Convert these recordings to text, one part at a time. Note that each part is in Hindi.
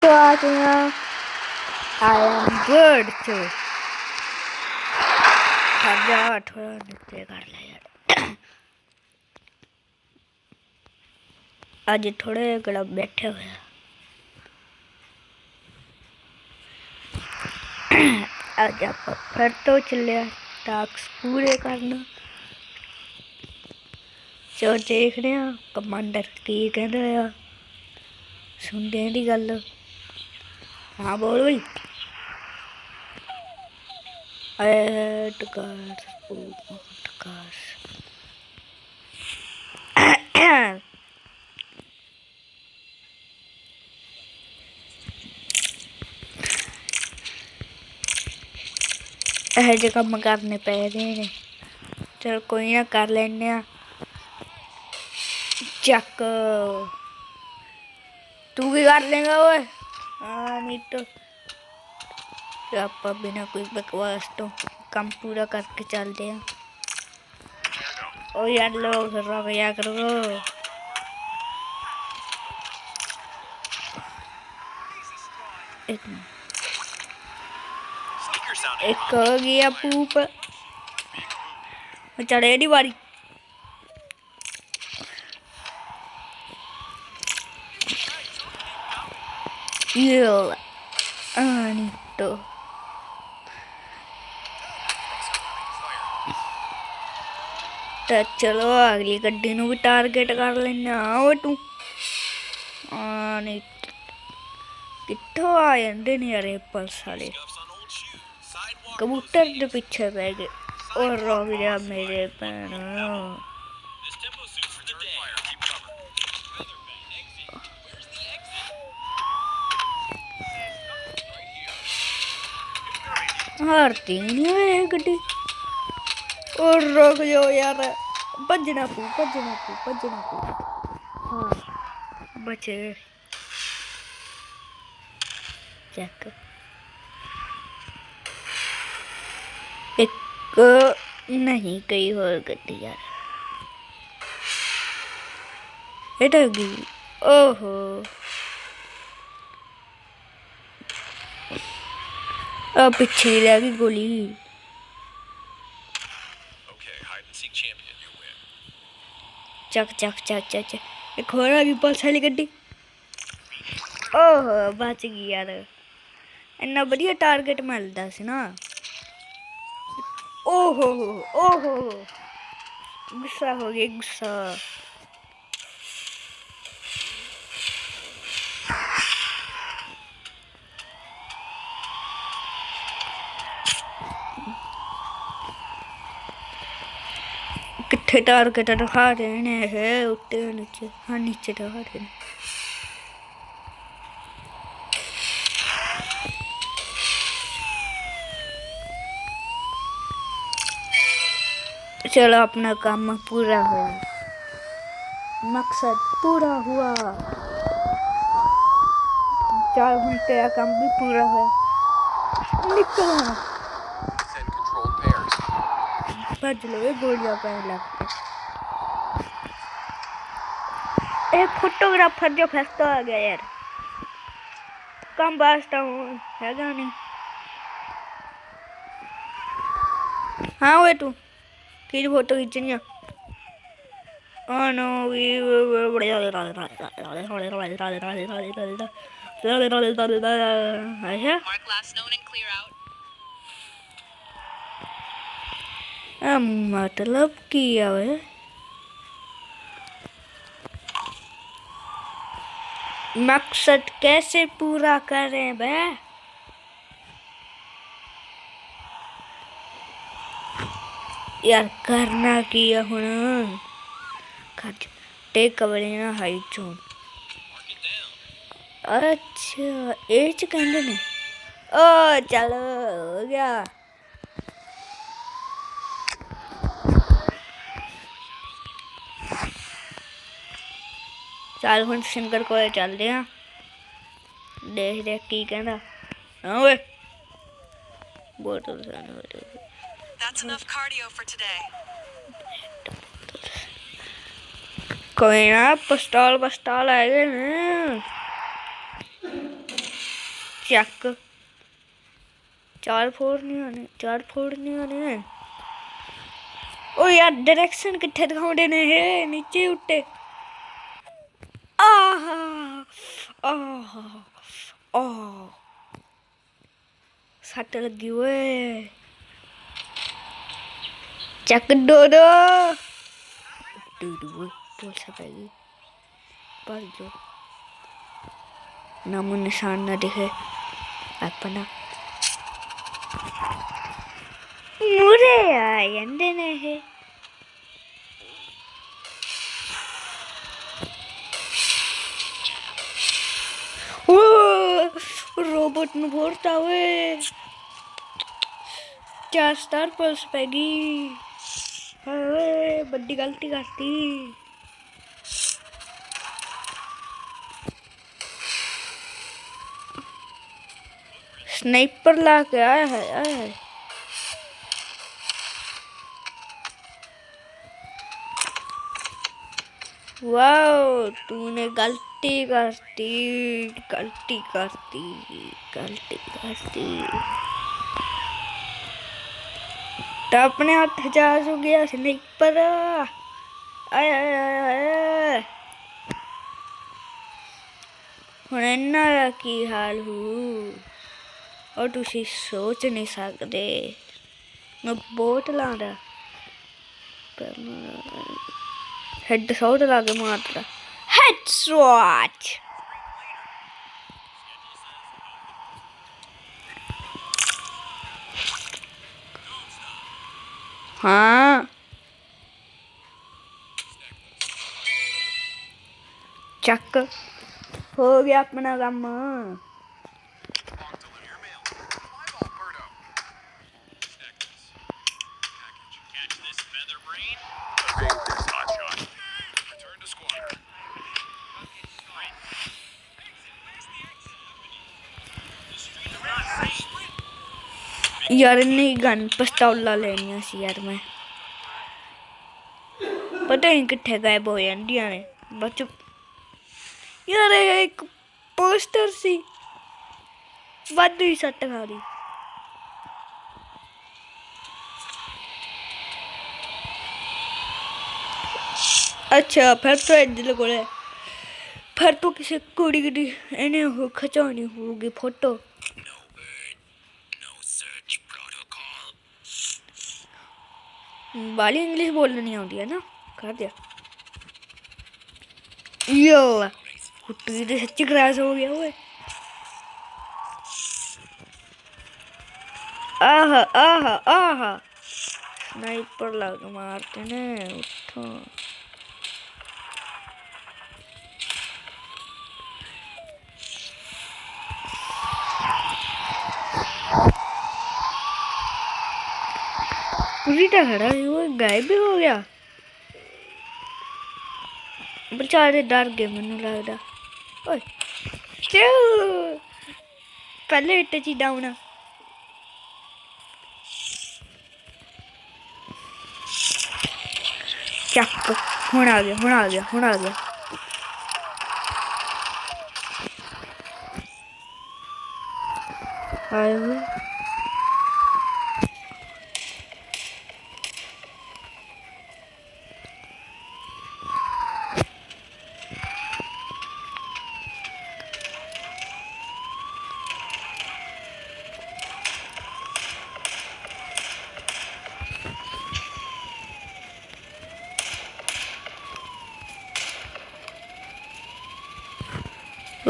तो आज मैं आई एम गुड तो थोड़ा नृत्य कर ले यार। आज थोड़े गड़ब बैठे हुए हैं। आज आप फिर तो चले टास्क पूरे करना जो देख रहे हैं कमांडर की कहते हैं सुनते हैं दी गल। हाँ बोल भाई जो कम करने पै रहे हैं। चल कोई ना कर लेने चक तू भी कर लेगा वो। हाँ नहीं तो आप बिना कोई बकवास तो काम पूरा करके चलते हैं। ओ यार लोग क्या करो एक हो गया पूप चढ़े दी बारी तो चलो अगली गड्डी नू भी टारगेट कर लेना ओ तू नहीं कितों आ जाते ने यार पल्स वाले कबूतर के पीछे पै गए और रोक गया मेरे भैन हारती नहीं है गड्डी और रोक जाओ यार भजना पू हाँ बचे चेक एक नहीं कई और गड्डी यार हटेगी। ओहो अब पीछे रह गई गोली चक चक चक चक चक एक और आ गई पुलिस वाली गड्डी। ओहो बच गई यार इन्ना बढ़िया टारगेट मिलता सी ना। ओहो गुस्सा हो गया गुस्सा कितने टारगेट दिखा रहे हैं ऊपर नीचे हाँ नीचे दिखा रहे हैं। चलो अपना काम पूरा हुआ मकसद पूरा हुआ 4 घंटे का काम भी पूरा हुआ निकलो भज लो गोलियां पहले एक फोटोग्राफर जो फंसता आ गया यार कम बाजता हूँ है नहीं। हाँ वो तू की फोटो खींचनी है मतलब किया है मकसद कैसे पूरा करें बे यार करना किया हुन टेक कवर ना हाइट जोन अच्छा एच कहंदे ने ओ चलो हो गया चल हुन सिंगर को चलते हैं देख की कहंदा हां ओए बोतल That's enough cardio for today. कोई ना पिस्तौल है ना ਚੱਕ चार फोड़ नहीं आने ओ यार डायरेक्शन किथे दिखाउंदे ने हे नीचे उठे आहा आहा आ सट लगी ओए चक दो बोल सकेगी पर जो नामो निशान ना दिखे अपना मुरे आयंदने है ओ रोबोट नु भोरता हुए 4 स्टार पल्स पैगी अरे बड़ी गलती करती स्नाइपर ला के आया है वाओ तूने गलती करती तो अपने हाथ जहाज हो गया स्नाइपर आया हुण इन्ना दा की हाल हो और तुसी सोच नहीं सकते मैं बोट लांदा हेड शॉट लाके मारता हेडशॉट हाँ चक हो गया अपना काम यार नहीं गन पिस्तौला लेनी सी यार मैं पता नहीं कितने गायब हो जांदियां ने बच यार एक पोस्टर सी वादू ही सट खा दी अच्छा फिर तो इधर को फिर तो किसी कुड़ी की इन्हें खिंचानी होगी फोटो वाली इंग्लिश बोलनी नहीं आती है ना कर दिया यो कुट्टी तो सच्ची क्रैश हो गया वो आहा आहा आहा स्नाइपर लग मारते ने उठो उल्टा खड़ा है वो गायब भी हो गया बेचारे डर गए मैनू लगता ओए पहले हिट च डाउन चक हुण आ गया आए हुए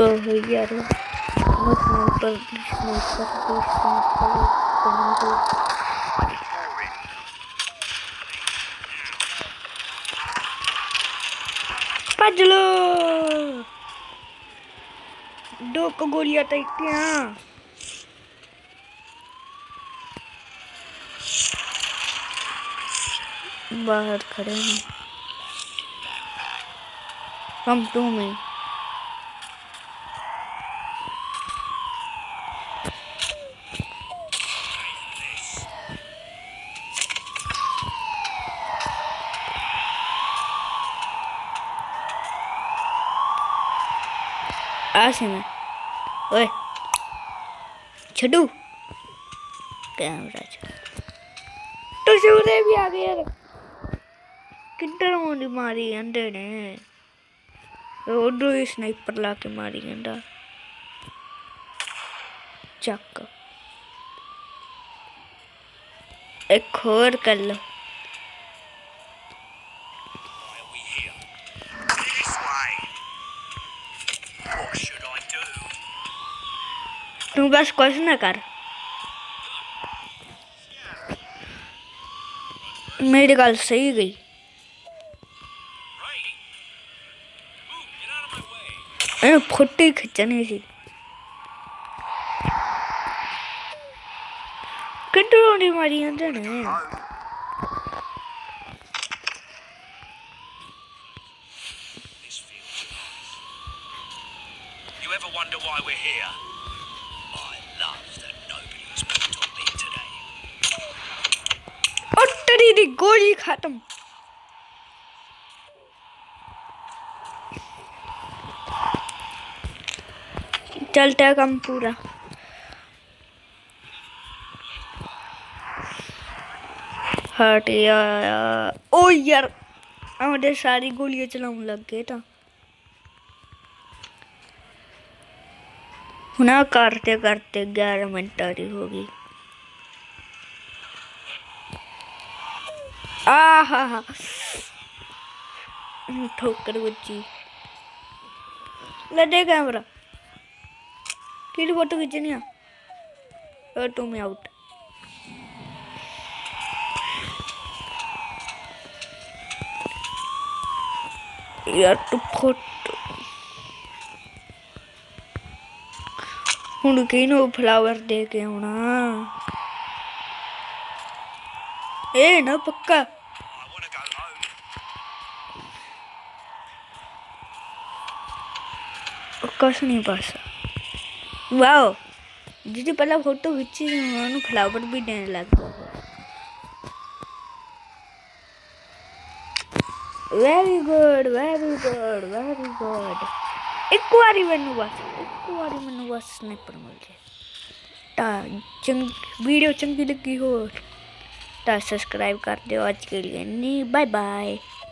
ओह यार स्नाइपर भज लो 2 गोलियां टेकियां बाहर खड़े हैं हम टू में ऐसे में ओए ਛੱਡੂ ਕੈਮਰਾ ਚ ਤੁਸੀਂ ਉਰੇ ਵੀ ਆ ਗਏ ਯਾਰ ਕਿੱਧਰ ਹੋਣੀ ਮਾਰੀ ਜਾਂਦੇ ਨੇ ਉਧਰੋਂ ਹੀ ਸਨਾਈਪਰ ਲਾ ਕੇ ਮਾਰੀ ਜਾਂਦਾ ਚੱਕ ਇੱਕ ਹੋਰ ਕਰ ਲਓ ਤੂੰ ਬਸ ਕੁਛ ਨਾ ਕਰ ਮੇਰੀ ਗੱਲ ਸਹੀ ਗਈ ਇਹਨੂੰ ਫੋਟੋ ਹੀ ਖਿੱਚਣੀ ਸੀ ਕਿੱਧਰੋਂ ਦੀ ਮਾਰੀ ਜਾਂਦੇ ਨੇ You ever wonder why we're here? I love that nobody's picked on me today. ਉੱਤਰੀ ਦੀ ਗੋਲੀ ਖਤਮ चलता काम पूरा हट यार ओ यार हमारे सारी गोलियां चलाने लग गए था ना करते करते 11 मिनट ही होगी हा ठोकर बच्ची ले दे कैमरा किसी फोटो खींचनी है टू में आउट यार तू फोटो हुण किनू फ्लावर दे के आना ए ना पक्का कुछ नहीं बस वाओ जी पहला फोटो खींची उन्होंने फ्लावर भी देने लग गया very good very good very good एक बारी मैनू बस स्नाइपर मिल जाए वीडियो चंगी लगी हो तो सब्सक्राइब कर दो आज के लिए नहीं बाय बाय।